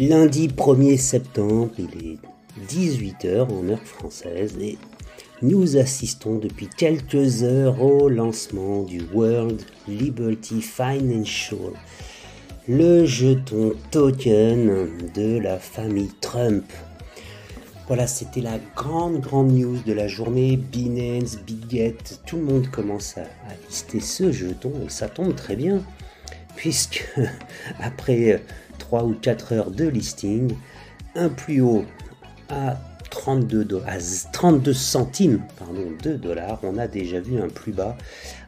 Lundi 1er septembre, il est 18 h en heure française et nous assistons depuis quelques heures au lancement du World Liberty Financial, le jeton token de la famille Trump. Voilà, c'était la grande news de la journée. Binance, Bitget, tout le monde commence à lister ce jeton et ça tombe très bien puisque après 3 ou 4 heures de listing, un plus haut à 32 centimes de dollars, on a déjà vu un plus bas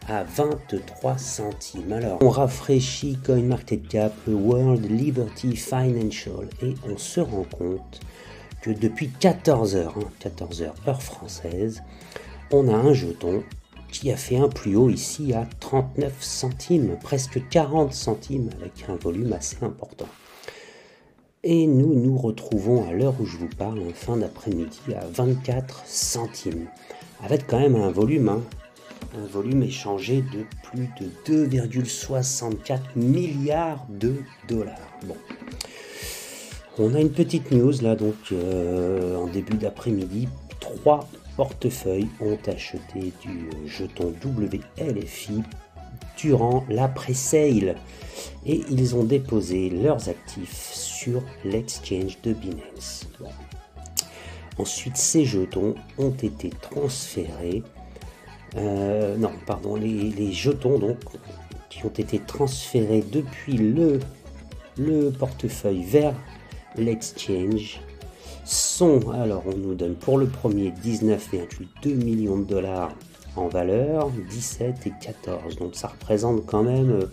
à 23 centimes. Alors, on rafraîchit CoinMarketCap, le World Liberty Financial, et on se rend compte que depuis 14 heures, 14 heures heure française, on a un jeton qui a fait un plus haut ici à 39 centimes, presque 40 centimes, avec un volume assez important. Et nous nous retrouvons à l'heure où je vous parle, en fin d'après-midi, à 24 centimes, avec quand même un volume échangé de plus de 2,64 milliards de dollars. Bon. On a une petite news là, donc en début d'après-midi, 3 portefeuilles ont acheté du jeton WLFI durant la pré-sale et ils ont déposé leurs actifs sur l'exchange de Binance. Bon. Ensuite, ces jetons ont été transférés. Les jetons donc qui ont été transférés depuis le portefeuille vers l'exchange sont, alors on nous donne pour le premier 19,2 millions de dollars en valeur, 17 et 14, donc ça représente quand même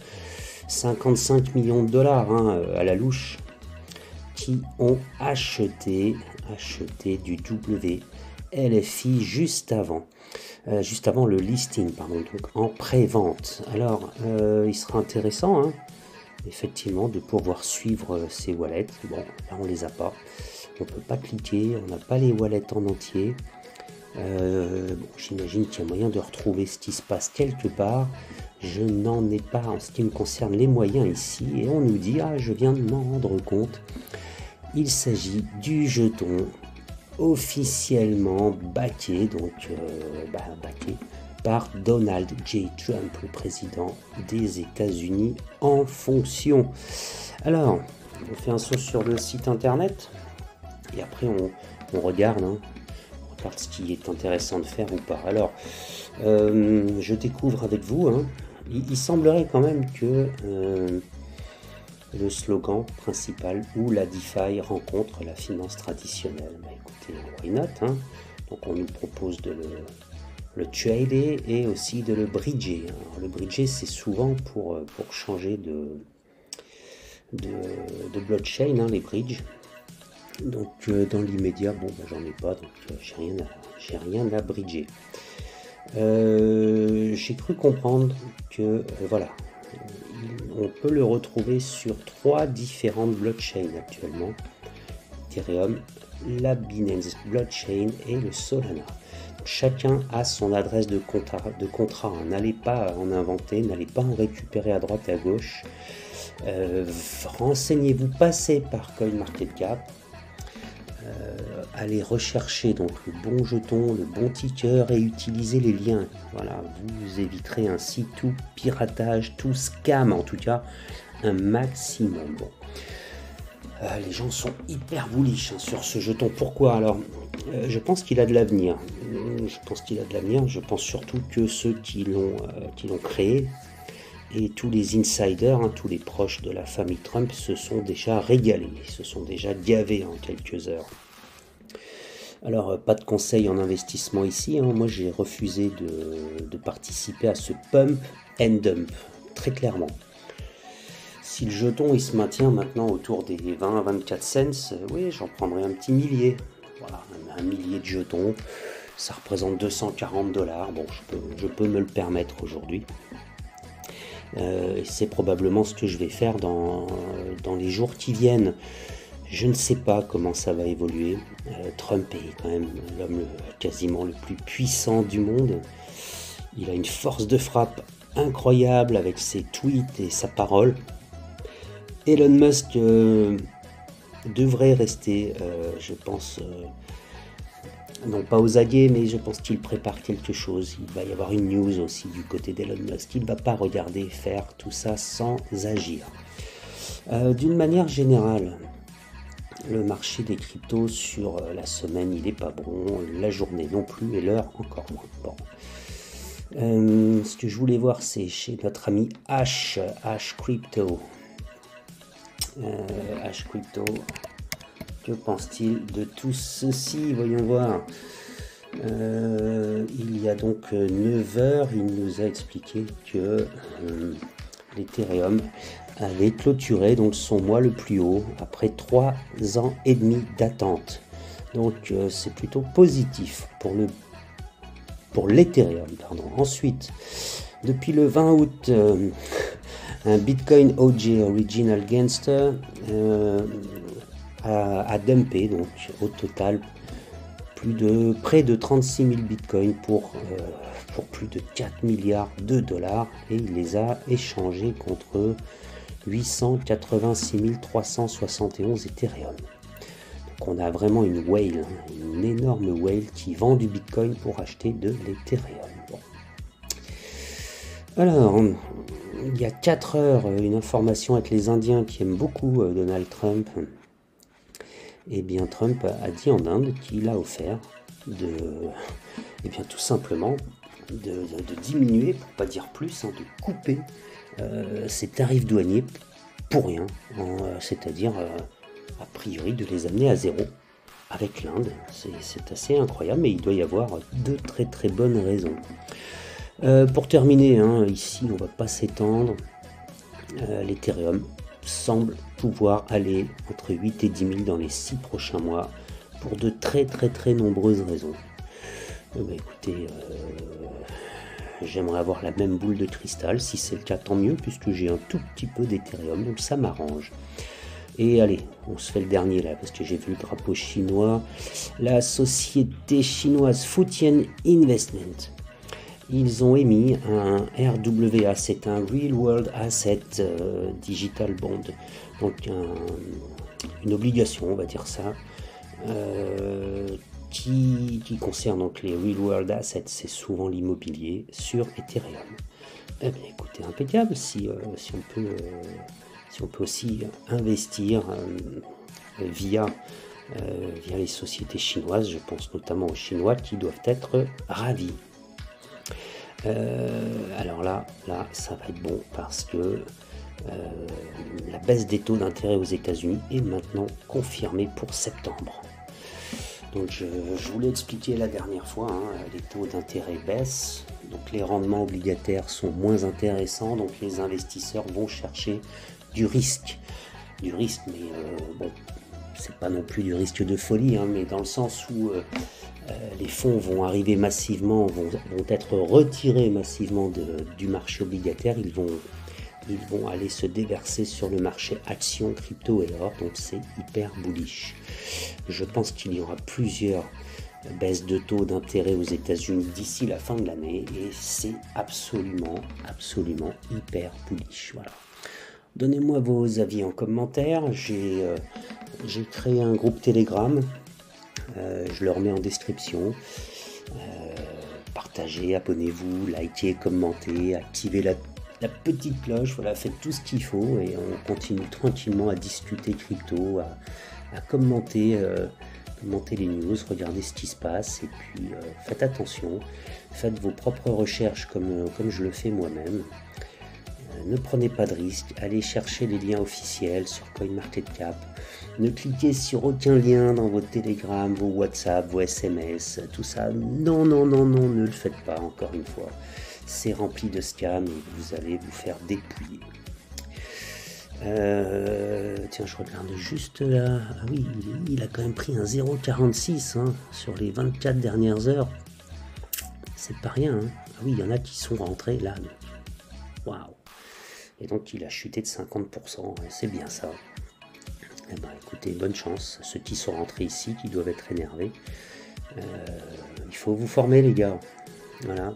55 millions de dollars à la louche, qui ont acheté du WLFI juste avant le listing, donc en pré-vente. Alors il sera intéressant effectivement de pouvoir suivre ces wallets. Bon, là on les a pas, on peut pas cliquer, on n'a pas les wallets en entier. J'imagine qu'il y a moyen de retrouver ce qui se passe quelque part. Je n'en ai pas en ce qui me concerne les moyens ici, et on nous dit, je viens de m'en rendre compte, il s'agit du jeton officiellement backé, backé par Donald J. Trump, le président des États-Unis en fonction. Alors, on fait un saut sur le site internet et après on regarde, ce qui est intéressant de faire ou pas. Alors, je découvre avec vous, il semblerait quand même que le slogan principal où la DeFi rencontre la finance traditionnelle. Écoutez, why not, donc on nous propose de le trader et aussi de le bridger. Alors, le bridger, c'est souvent pour changer de blockchain, les bridges. Donc dans l'immédiat, j'en ai pas, donc j'ai rien à bridger. J'ai cru comprendre que on peut le retrouver sur 3 différentes blockchains actuellement: Ethereum, la Binance Blockchain et le Solana. Chacun a son adresse de contrat. N'allez pas en inventer, n'allez pas en récupérer à droite et à gauche. Renseignez-vous, passez par CoinMarketCap. Allez rechercher donc le bon jeton, le bon ticker et utilisez les liens. Voilà, vous éviterez ainsi tout piratage, tout scam, en tout cas un maximum. Bon. Les gens sont hyper bullish sur ce jeton. Pourquoi? Alors, je pense qu'il a de l'avenir. Je pense surtout que ceux qui l'ont créé et tous les insiders, tous les proches de la famille Trump se sont déjà régalés, se sont déjà gavés en quelques heures. Alors, pas de conseil en investissement ici. Moi, j'ai refusé de participer à ce pump and dump, très clairement. Si le jeton il se maintient maintenant autour des 20 à 24 cents, oui, j'en prendrai un petit millier. Voilà, un millier de jetons, ça représente 240 dollars. Bon, je peux me le permettre aujourd'hui. C'est probablement ce que je vais faire dans les jours qui viennent. Je ne sais pas comment ça va évoluer. Trump est quand même l'homme quasiment le plus puissant du monde. Il a une force de frappe incroyable avec ses tweets et sa parole. Elon Musk devrait rester, je pense, non pas aux aguets, mais je pense qu'il prépare quelque chose. Il va y avoir une news aussi du côté d'Elon Musk. Il ne va pas regarder faire tout ça sans agir. D'une manière générale, le marché des cryptos sur la semaine, il n'est pas bon, la journée non plus, et l'heure encore moins. Bon. Ce que je voulais voir, c'est chez notre ami Hash Crypto. Hash Crypto, que pense-t-il de tout ceci? Voyons voir. Il y a donc 9 heures, il nous a expliqué que l'Ethereum avait clôturé donc son mois le plus haut après 3 ans et demi d'attente. Donc c'est plutôt positif pour l'Ethereum. Ensuite, depuis le 20 août, un Bitcoin OG Original Gangster a dumpé, donc au total près de 36 000 bitcoins pour plus de 4 milliards de dollars, et il les a échangés contre 886 371 Ethereum. Donc on a vraiment une whale, une énorme whale qui vend du bitcoin pour acheter de l'Ethereum. Bon. Alors, il y a 4 heures, une information avec les Indiens qui aiment beaucoup Donald Trump. Eh bien, Trump a dit en Inde qu'il a offert tout simplement de diminuer, pour pas dire plus, de couper ses tarifs douaniers pour rien, c'est-à-dire a priori de les amener à zéro avec l'Inde. C'est assez incroyable, mais il doit y avoir de très très bonnes raisons. Pour terminer, ici on va pas s'étendre, l'Ethereum semble pouvoir aller entre 8 et 10 000 dans les 6 prochains mois pour de très très très nombreuses raisons. Écoutez, j'aimerais avoir la même boule de cristal, si c'est le cas tant mieux, puisque j'ai un tout petit peu d'Ethereum, donc ça m'arrange. Et allez, on se fait le dernier là, parce que j'ai vu le drapeau chinois. La société chinoise Futian Investment, ils ont émis un RWA, c'est un Real World Asset Digital Bond, donc une obligation, on va dire ça, qui concerne donc les Real World Assets, c'est souvent l'immobilier, sur Ethereum. Eh bien, écoutez, impeccable, si on peut aussi investir via les sociétés chinoises, je pense notamment aux Chinois qui doivent être ravis. Alors là, ça va être bon parce que la baisse des taux d'intérêt aux États-Unis est maintenant confirmée pour septembre. Donc je vous l'ai expliqué la dernière fois, les taux d'intérêt baissent, donc les rendements obligataires sont moins intéressants, donc les investisseurs vont chercher du risque, mais bon, c'est pas non plus du risque de folie, mais dans le sens où les fonds vont arriver massivement, vont être retirés massivement du marché obligataire, ils vont aller se déverser sur le marché actions, crypto et or, donc c'est hyper bullish. Je pense qu'il y aura plusieurs baisses de taux d'intérêt aux États-Unis d'ici la fin de l'année, et c'est absolument hyper bullish. Voilà. Donnez-moi vos avis en commentaire. J'ai créé un groupe Telegram. Je le remets en description. Partagez, abonnez-vous, likez, commentez, activez la petite cloche. Voilà, faites tout ce qu'il faut et on continue tranquillement à discuter crypto, à commenter les news, regardez ce qui se passe, et puis faites attention, faites vos propres recherches comme je le fais moi-même. Ne prenez pas de risques, allez chercher les liens officiels sur CoinMarketCap. Ne cliquez sur aucun lien dans vos Telegram, vos WhatsApp, vos SMS, tout ça. Non, ne le faites pas, encore une fois. C'est rempli de scams et vous allez vous faire dépouiller. Tiens, je regarde juste là. Ah oui, il a quand même pris un 0,46 sur les 24 dernières heures. C'est pas rien. Ah oui, il y en a qui sont rentrés là. Waouh! Et donc il a chuté de 50%, c'est bien ça. Eh ben, écoutez, bonne chance à ceux qui sont rentrés ici, qui doivent être énervés. Il faut vous former les gars, voilà.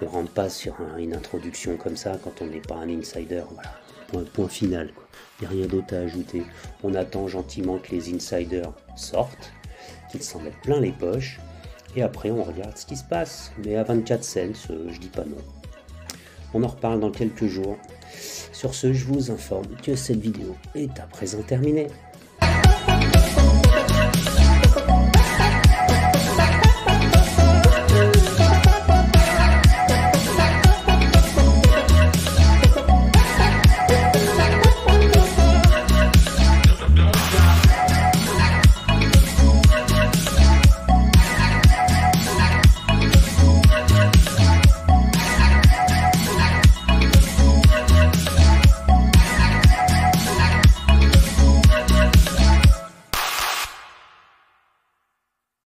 Ne rentre pas sur une introduction comme ça quand on n'est pas un insider, voilà. Point final, quoi. Il n'y a rien d'autre à ajouter. On attend gentiment que les insiders sortent, qu'ils s'en mettent plein les poches, et après on regarde ce qui se passe. Mais à 24 cents, je dis pas non. On en reparle dans quelques jours. Sur ce, je vous informe que cette vidéo est à présent terminée.